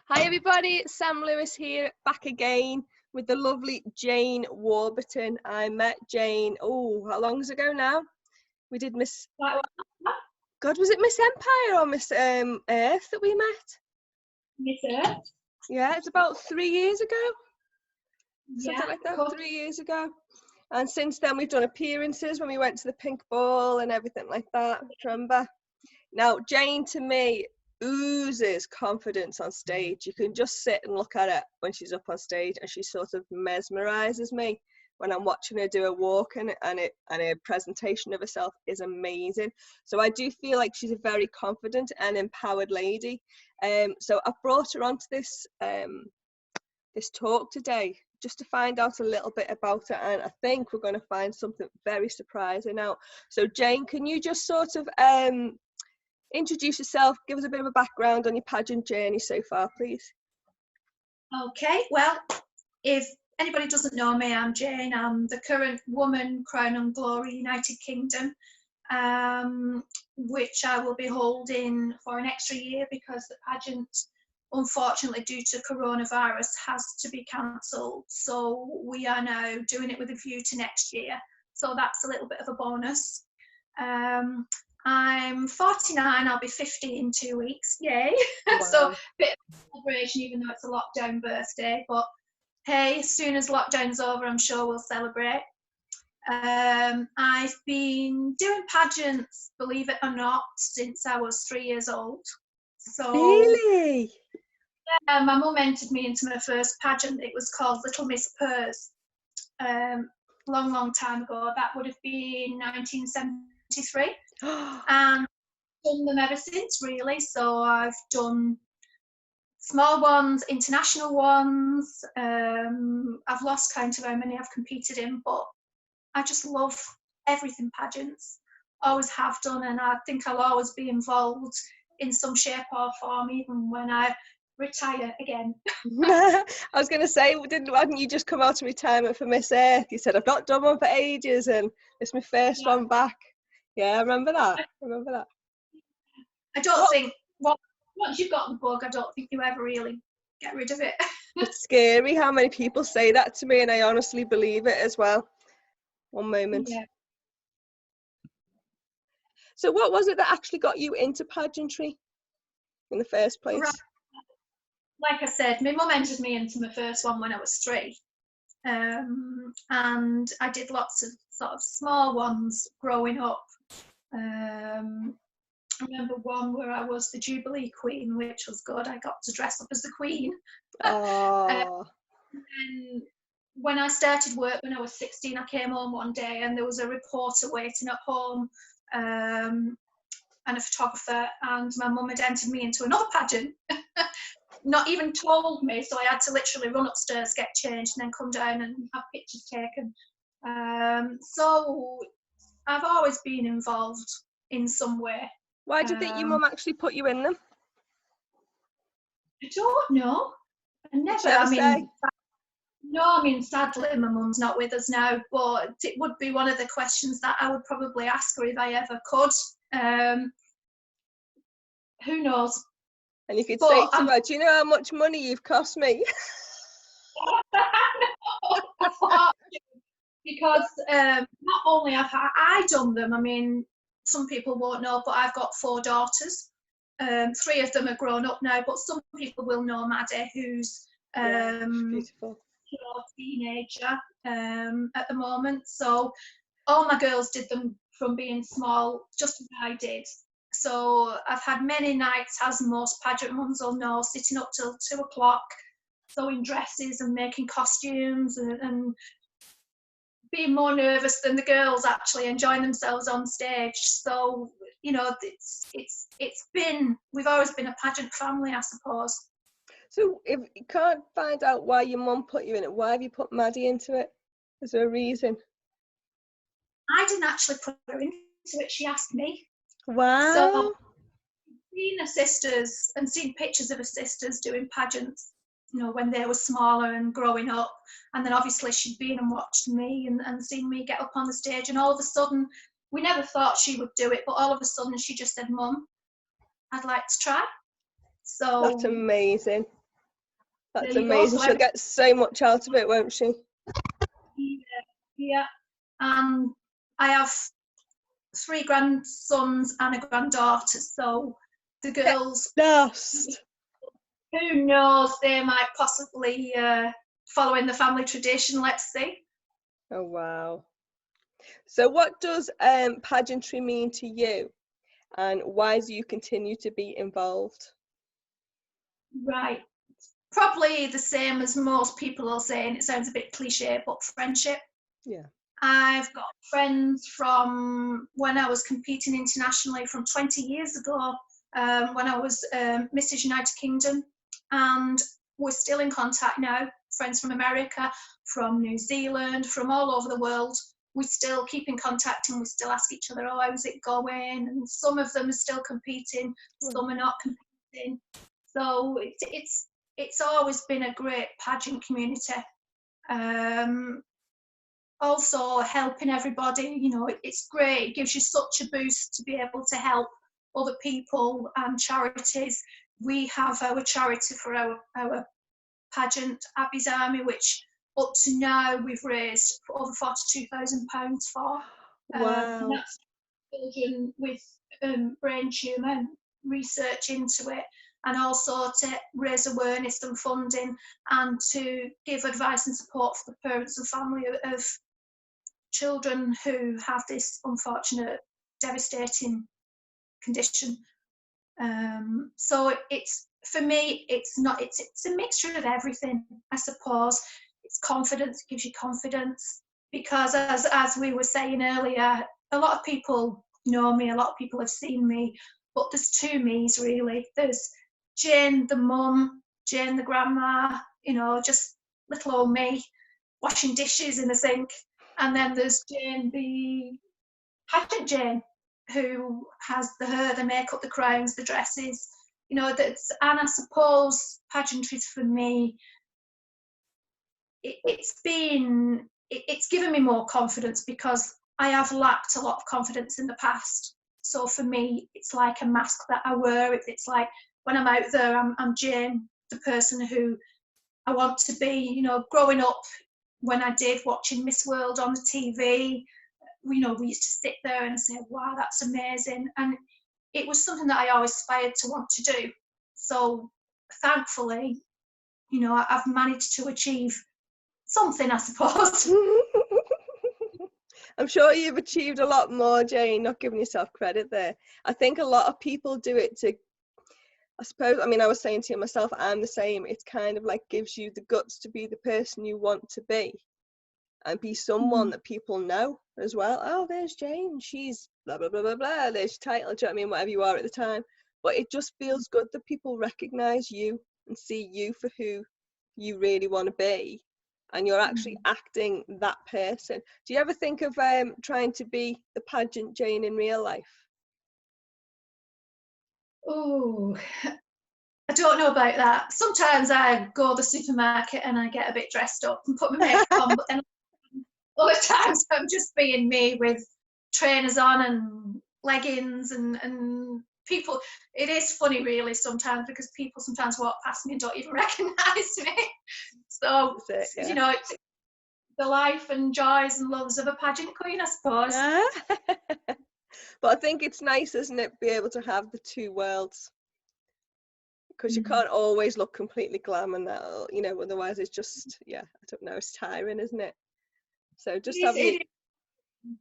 Hi everybody, Sam Lewis here, back again with the lovely Jayne Warburton. I met Jayne, how long ago now? We did Miss... God, was it Miss Empire or Miss Earth that we met? Miss Earth? Yeah, it's about 3 years ago. Something Yeah, like that, cool. 3 years ago. And since then we've done appearances when we went to the Pink Ball and everything like that, remember? Now, Jayne to me oozes confidence on stage. You can just sit and look at her when she's up on stage, and she sort of mesmerizes me when I'm watching her do a walk, and a presentation of herself is amazing. So I do feel like she's a very confident and empowered lady. So I've brought her onto this this talk today just to find out a little bit about her, and I think we're going to find something very surprising out. So Jayne, can you just sort of introduce yourself, give us a bit of a background on your pageant journey so far, please? Okay, well, if anybody doesn't know me, I'm Jayne. I'm the current Woman Crown and Glory United Kingdom, which I will be holding for an extra year because the pageant, unfortunately, due to coronavirus, has to be cancelled. So we are now doing it with a view to next year. So that's a little bit of a bonus. I'm 49, I'll be 50 in 2 weeks, yay. Wow. So a bit of a celebration, even though it's a lockdown birthday, but hey, as soon as lockdown's over, I'm sure we'll celebrate. I've been doing pageants, believe it or not, since I was 3 years old. So really? Yeah, my mum entered me into my first pageant. It was called Little Miss Purrs. Long time ago. That would have been 1973. And done them ever since, really. So I've done small ones, international ones. I've lost count of how many I've competed in, but I just love everything pageants. Always have done, and I think I'll always be involved in some shape or form, even when I retire again. I was going to say, hadn't you just come out of retirement for Miss Earth? You said, I've not done one for ages and it's my first one back. Yeah, I remember that. I don't think, once you've got the bug, I don't think you ever really get rid of it. It's scary how many people say that to me, and I honestly believe it as well. One moment. Yeah. So what was it that actually got you into pageantry in the first place? Right. Like I said, my mum entered me into my first one when I was 3. And I did lots of sort of small ones growing up. I remember one where I was the Jubilee Queen, which was good. I got to dress up as the Queen. Oh. And when I started work when I was 16, I came home one day and there was a reporter waiting at home, and a photographer, and my mum had entered me into another pageant. Not even told me, so I had to literally run upstairs, get changed, and then come down and have pictures taken. So I've always been involved in some way. Why do you think your mum actually put you in them? I don't know. I mean, sadly, my mum's not with us now, but it would be one of the questions that I would probably ask her if I ever could. Who knows? And you could say to her, do you know how much money you've cost me? Because not only have I done them, I mean, some people won't know, but I've got 4 daughters. 3 of them are grown up now, but some people will know Maddie, who's beautiful. a teenager at the moment. So all my girls did them from being small, just as I did. So I've had many nights, as most pageant mums will know, sitting up till 2 o'clock, sewing dresses and making costumes, and being more nervous than the girls actually enjoying themselves on stage. So, you know, we've always been a pageant family, I suppose. So if you can't find out why your mum put you in it, why have you put Maddie into it? Is there a reason? I didn't actually put her into it, she asked me. Wow. So seeing her sisters and seeing pictures of her sisters doing pageants, you know, when they were smaller and growing up, and then obviously she'd been and watched me and seen me get up on the stage, and all of a sudden, we never thought she would do it, but all of a sudden she just said, Mum, I'd like to try. So that's amazing. That's there you go. amazing. So She'll get so much out of it, won't she? yeah, and I have 3 grandsons and a granddaughter, so the girls, Dust. who knows, they might possibly follow in the family tradition, let's see. Oh, wow. So what does pageantry mean to you, and why do you continue to be involved? Right. Probably the same as most people will say, and it sounds a bit cliche, but friendship. Yeah. I've got friends from when I was competing internationally from 20 years ago, when I was Mrs. United Kingdom, and we're still in contact now. Friends from America, from New Zealand, from all over the world. We still keep in contact and we still ask each other, oh, how's it going? And some of them are still competing, some are not competing. So it's always been a great pageant community. Also helping everybody, you know, it's great. It gives you such a boost to be able to help other people and charities. We have our charity for our pageant, Abby's Army, which up to now we've raised for over £42,000 for. Wow. And that's children with brain tumour, research into it, and also to raise awareness and funding and to give advice and support for the parents and family of children who have this unfortunate, devastating condition. So it's, for me, it's a mixture of everything, I suppose. It's confidence, it gives you confidence, because as we were saying earlier, a lot of people know me, a lot of people have seen me, but there's 2 me's really. There's Jayne the mum, Jayne the grandma, you know, just little old me washing dishes in the sink. And then there's Jayne, the pageant Jayne, who has the hair, the makeup, the crowns, the dresses, you know. That's, and I suppose pageantry for me, it's given me more confidence, because I have lacked a lot of confidence in the past. So for me, it's like a mask that I wear. It's like when I'm out there, I'm Jayne, the person who I want to be. You know, growing up, when I did watching Miss World on the TV, you know, we used to sit there and say, wow, that's amazing. And it was something that I always aspired to want to do. So thankfully, you know, I've managed to achieve something, I suppose. I'm sure you've achieved a lot more, Jayne, not giving yourself credit there. I think a lot of people do it to, I suppose, I mean, I was saying to you myself, I'm the same. It's kind of like gives you the guts to be the person you want to be and be someone that people know as well. Oh, there's Jayne. She's blah, blah, blah, blah, blah. There's your title. Do you know what I mean? Whatever you are at the time. But it just feels good that people recognise you and see you for who you really want to be. And you're actually acting that person. Do you ever think of trying to be the pageant Jayne in real life? Oh, I don't know about that. Sometimes I go to the supermarket and I get a bit dressed up and put my makeup on, but then other times I'm just being me with trainers on and leggings and people. It is funny really sometimes, because people sometimes walk past me and don't even recognise me. So, you know, it's the life and joys and loves of a pageant queen, I suppose. But I think it's nice, isn't it, be able to have the 2 worlds, because you can't always look completely glam and that, you know, otherwise it's just, yeah, I don't know, it's tiring, isn't it? So just having,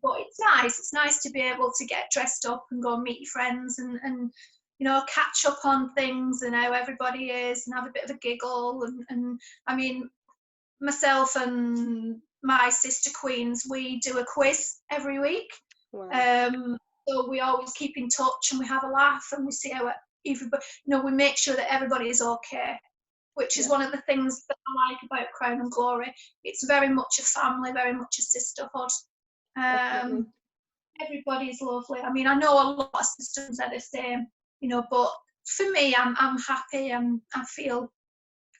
but it's nice. It's nice to be able to get dressed up and go and meet your friends and you know, catch up on things and how everybody is and have a bit of a giggle. And I mean, myself and my sister queens, we do a quiz every week. Wow. So we always keep in touch and we have a laugh and we see how everybody, you know, we make sure that everybody is okay, which is one of the things that I like about Crown and Glory. It's very much a family, very much a sisterhood. Everybody's lovely. I mean, I know a lot of systems are the same, you know, but for me, I'm happy and I feel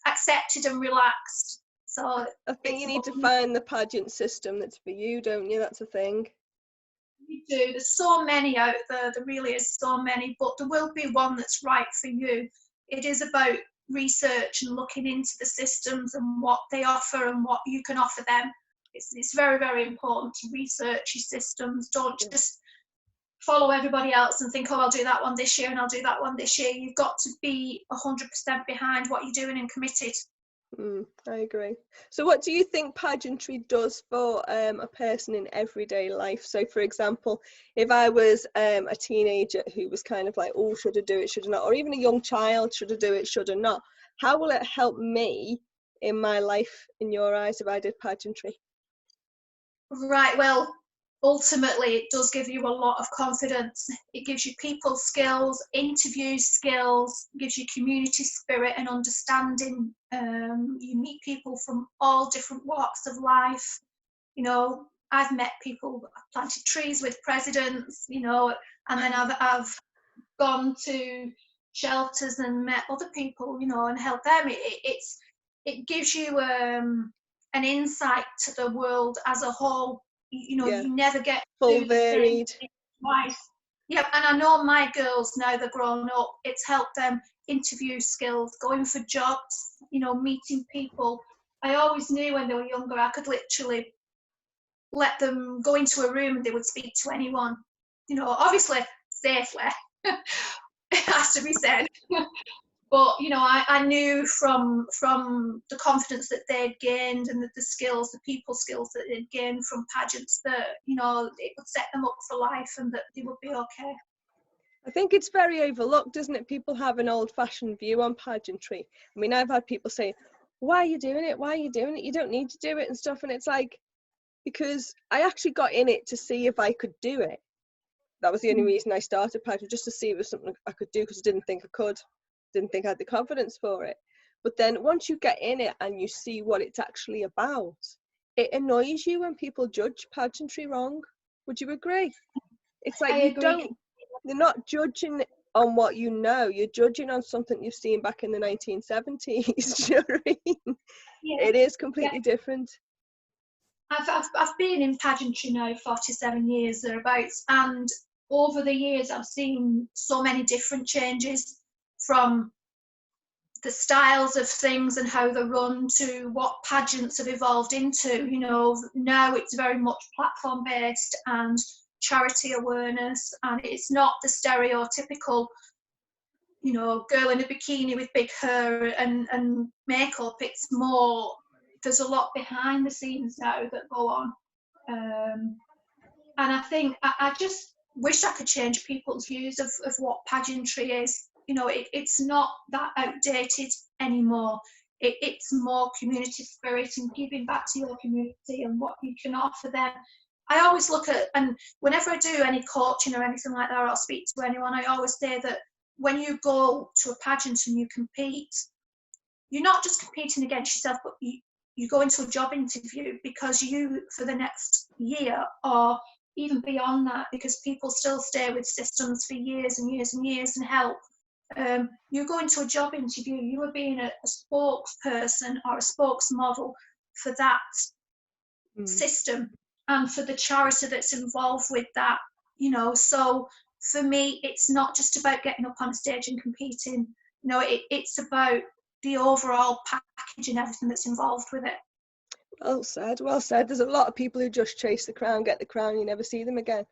accepted and relaxed. So I think you need to find the pageant system that's for you, don't you? That's a thing. You do. There's so many out there. There really is so many, but there will be one that's right for you. It is about research and looking into the systems and what they offer and what you can offer them. It's very, very important to research your systems. Don't just follow everybody else and think, oh, I'll do that one this year and I'll do that one this year. You've got to be 100% behind what you're doing and committed. I agree. So what do you think pageantry does for a person in everyday life? So for example, if I was a teenager who was kind of like, oh, should I do it, should I not? Or even a young child, should I do it, should I not? How will it help me in my life, in your eyes, if I did pageantry? Right, well, ultimately it does give you a lot of confidence. It gives you people skills, interview skills, gives you community spirit and understanding. You meet people from all different walks of life. You know, I've met people, I've planted trees with presidents, you know, and then I've gone to shelters and met other people, you know, and helped them. It gives you an insight to the world as a whole. You know, you never get full varied twice. Yeah, and I know my girls, now they're grown up, it's helped them interview skills, going for jobs, you know, meeting people. I always knew when they were younger I could literally let them go into a room and they would speak to anyone, you know, obviously safely. It has to be said. But, you know, I knew from the confidence that they'd gained and the skills, the people skills that they'd gained from pageants, that, you know, it would set them up for life and that they would be okay. I think it's very overlooked, isn't it? People have an old-fashioned view on pageantry. I mean, I've had people say, why are you doing it? Why are you doing it? You don't need to do it and stuff. And it's like, because I actually got in it to see if I could do it. That was the only reason I started pageant, just to see if it was something I could do, because I didn't think I could. Didn't think I had the confidence for it. But then once you get in it and you see what it's actually about, it annoys you when people judge pageantry wrong. Would you agree? It's like you're not judging on what you know, you're judging on something you've seen back in the 1970s. Do you know what I mean? Yeah. It is completely different. I've been in pageantry now 47 years thereabouts, and over the years I've seen so many different changes, from the styles of things and how they're run to what pageants have evolved into. You know, now it's very much platform based and charity awareness, and it's not the stereotypical, you know, girl in a bikini with big hair and makeup. It's more, there's a lot behind the scenes now that go on. And I think I just wish I could change people's views of what pageantry is. You know, it's not that outdated anymore. It's more community spirit and giving back to your community and what you can offer them. I always look at, and whenever I do any coaching or anything like that, or I'll speak to anyone, I always say that when you go to a pageant and you compete, you're not just competing against yourself, but you go into a job interview because you, for the next year or even beyond that, because people still stay with systems for years and years and years and help. You go into a job interview, you are being a spokesperson or a spokesmodel for that system and for the charity that's involved with that, you know. So for me, it's not just about getting up on a stage and competing. You know, it's about the overall package and everything that's involved with it. Well said, well said. There's a lot of people who just chase the crown, get the crown, you never see them again.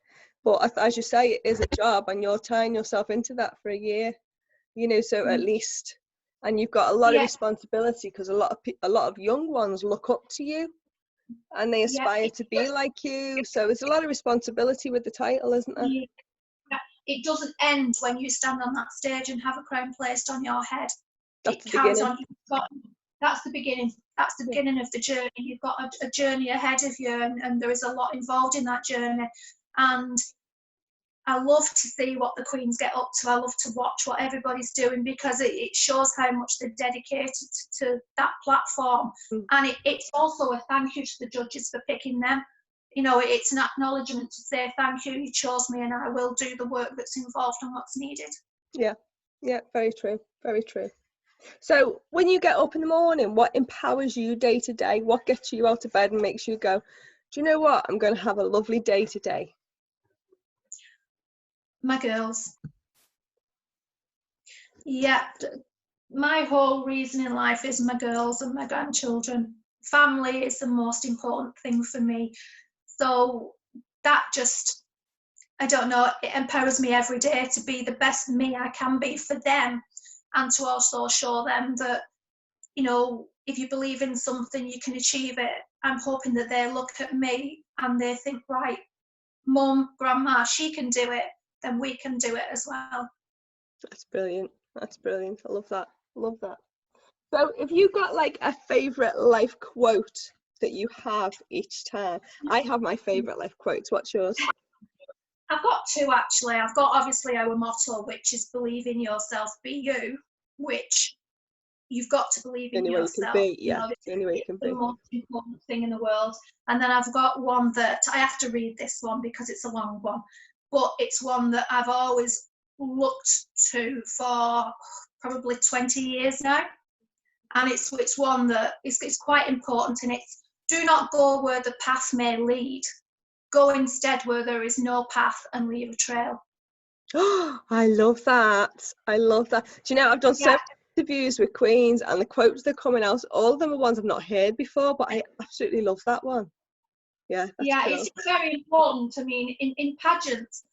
But as you say, it is a job, and you're tying yourself into that for a year, you know, so at least, and you've got a lot of responsibility, because a lot of young ones look up to you and they aspire to be like you. So there's a lot of responsibility with the title, isn't there? Yeah. It doesn't end when you stand on that stage and have a crown placed on your head. That's the beginning. That's the beginning. That's the beginning of the journey. You've got a journey ahead of you, and there is a lot involved in that journey. And I love to see what the Queens get up to. I love to watch what everybody's doing, because it shows how much they're dedicated to that platform. And it's also a thank you to the judges for picking them. You know, it's an acknowledgement to say, thank you, you chose me, and I will do the work that's involved and what's needed. Yeah, very true, very true. So when you get up in the morning, what empowers you day to day? What gets you out of bed and makes you go, do you know what, I'm going to have a lovely day today? My girls. Yeah, my whole reason in life is my girls and my grandchildren. Family is the most important thing for me. So that just, I don't know, it empowers me every day to be the best me I can be for them, and to also show them that, you know, if you believe in something, you can achieve it. I'm hoping that they look at me and they think, right, mum, grandma, she can do it, then we can do it as well. That's brilliant. That's brilliant. I love that. Love that. So have you got like a favourite life quote that you have each time? I have my favourite life quotes. What's yours? I've got two actually. I've got obviously our motto, which is believe in yourself, be you, which you've got to believe The in only way you can yourself. be, You yeah. know, The only way you it's can the be. most important thing in the world. And then I've got one that I have to read this one because it's a long one, but it's one that I've always looked to for probably 20 years now. And it's one that it's quite important, and it's, do not go where the path may lead. Go instead where there is no path and leave a trail. Oh, I love that. I love that. Do you know, I've done so many interviews with queens, and the quotes that are coming out, all of them are ones I've not heard before, but I absolutely love that one. Yeah, that's cool. It's very important. I mean, in pageants,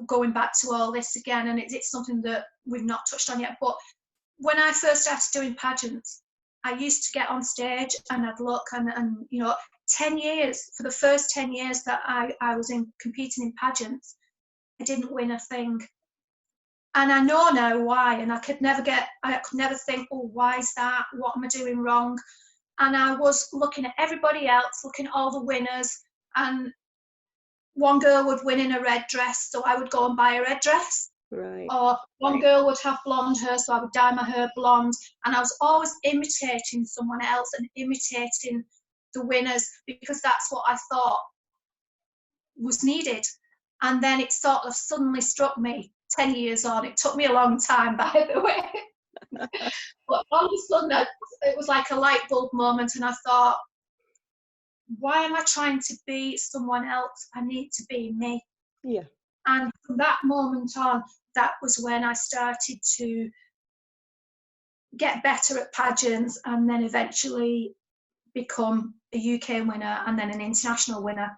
going back to all this again, and it's something that we've not touched on yet, but when I first started doing pageants, I used to get on stage and I'd look and you know, 10 years, for the first 10 years that I was competing in pageants, I didn't win a thing. And I know now why, and I could never think, oh, why is that? What am I doing wrong? And I was looking at everybody else, looking at all the winners, and one girl would win in a red dress, so I would go and buy a red dress. Right. Or one girl would have blonde hair, so I would dye my hair blonde. And I was always imitating someone else and imitating the winners, because that's what I thought was needed. And then it sort of suddenly struck me 10 years on. It took me a long time, by the way. But all of a sudden, it was like a light bulb moment, and I thought, why am I trying to be someone else? I need to be me. Yeah. And from that moment on, that was when I started to get better at pageants, and then eventually become a UK winner and then an international winner,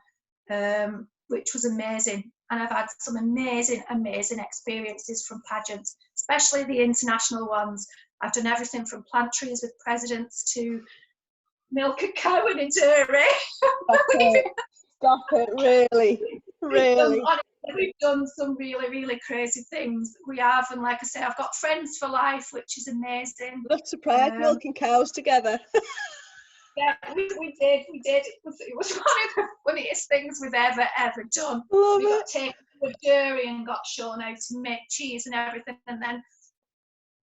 which was amazing. And I've had some amazing experiences from pageants, especially the international ones. I've done everything from plant trees with presidents to milk a cow in a dairy. Stop it, really, really. We've done some really, really crazy things. We have, and like I say, I've got friends for life, which is amazing. Not surprised, milking cows together. Yeah, we did. It was one of the funniest things we've ever done. Love we got it. taken to a dairy and got shown how to make cheese and everything, and then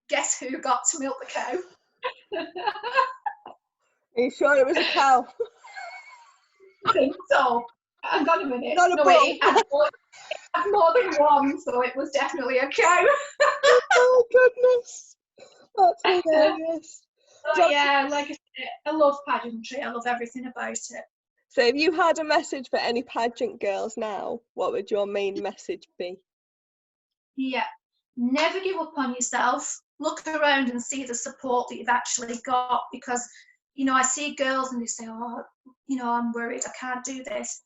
guess who got to milk the cow? Are you sure it was a cow? I think so. Hang on a minute. Not a no, bull. it had more than one, so it was definitely a cow. Oh goodness, that's hilarious. So yeah, like I said, I love pageantry. I love everything about it. So if you had a message for any pageant girls now, what would your main message be? Yeah, never give up on yourself. Look around and see the support that you've actually got, because, you know, I see girls and they say, oh, you know, I'm worried, I can't do this.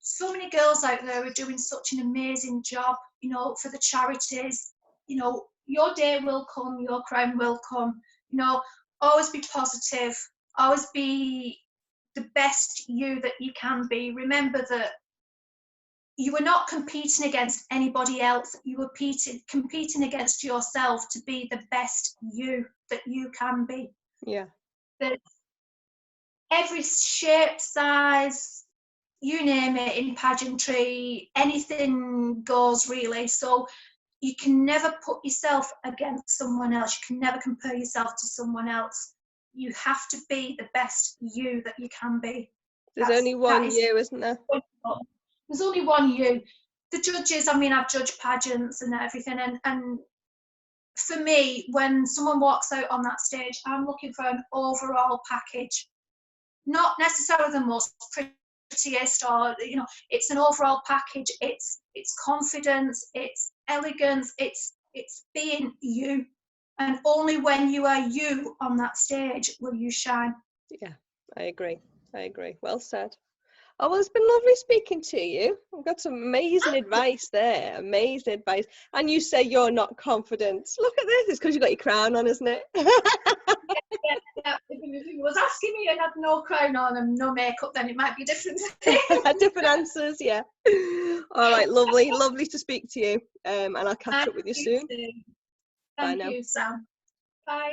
So many girls out there are doing such an amazing job, you know, for the charities. You know, your day will come, your crown will come. You know, always be positive, always be the best you that you can be. Remember that you were not competing against anybody else. You were competing against yourself to be the best you that you can be. Yeah. There's every shape, size, you name it, in pageantry, anything goes really. So you can never put yourself against someone else. You can never compare yourself to someone else. You have to be the best you that you can be. There's only one you, isn't there? There's only one you. The judges, I mean, I've judged pageants and everything, and for me, when someone walks out on that stage, I'm looking for an overall package. Not necessarily the most prettiest, or, you know, it's an overall package. It's confidence, it's elegance, it's being you. And only when you are you on that stage will you shine. Yeah, I agree. Well said. Oh, well, it's been lovely speaking to you. I've got some amazing advice there. Amazing advice. And you say you're not confident. Look at this. It's because you've got your crown on, isn't it? Yeah. If he was asking me and had no crown on and no makeup, then it might be different. Different answers, yeah. All right, lovely. Lovely to speak to you. And I'll catch up with you soon. Thank now. you, Sam. Bye.